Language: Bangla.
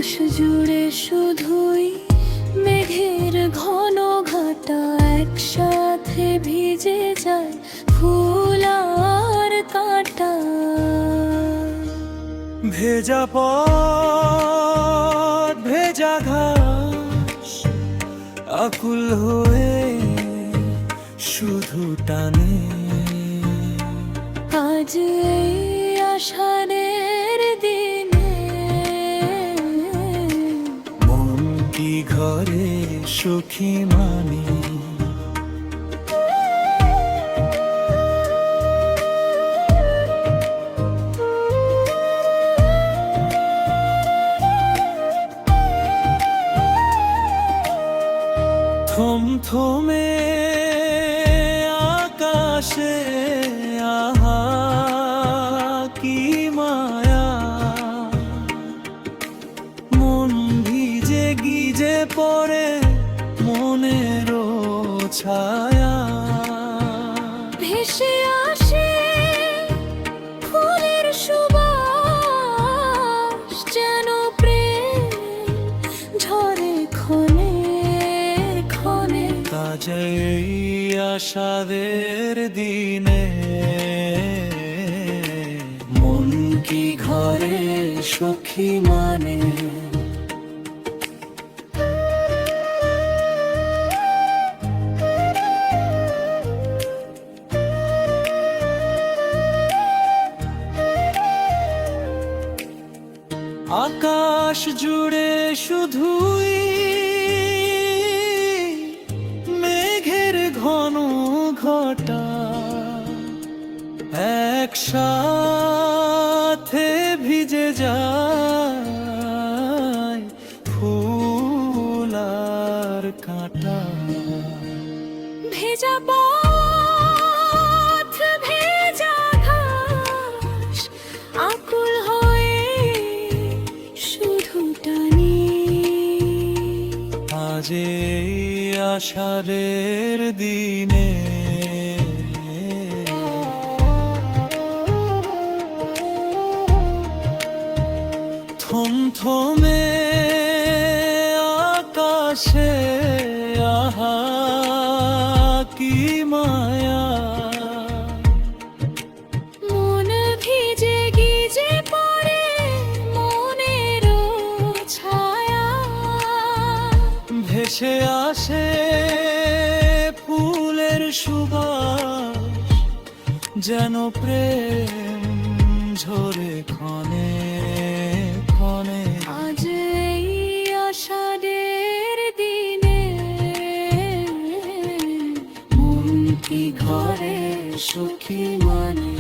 আকাশ জুড়ে শুধুই মেঘের ঘন ঘটা, একসাথে ভিজে যায় ফুল আর কাঁটা। ভেজা পথ ভেজা ঘাস আকুল হয়ে শুধু টানে। আজ এই আষাঢ়ের দিনে মন কি ঘরে সুখী মানি। থমথমে আকাশে আহা কি মায়া, মন ভিজে গিজে পড়ে মনেরও ছায়া। ভেসে আসে ফুলের সুবাস, যেন প্রেম ঝরে ক্ষণে ক্ষণে। তাজা এই আষাঢ়ের দিনে মন কি ঘরে সখী মানে। আকাশ জুড়ে শুধুই মেঘের ঘন ঘটা, একসাথে ভিজে যায় ফুল আর কাঁটা। ভেজা পথ ভেজা ঘাস আকুল হয়ে শুধু টানি। আজ এই আষাঢ়ের দিনে থমথমে আকাশে আহা কি মায়া, মন ভিজে গিজে পড়ে মনেরও ছায়া। ভেসে আসে ফুলের সুবাস, যেন প্রেম ঝরে ক্ষণে ক্ষণে। আজ এই আষাঢ়ের দিনে মন কি ঘরে সুখী মানে।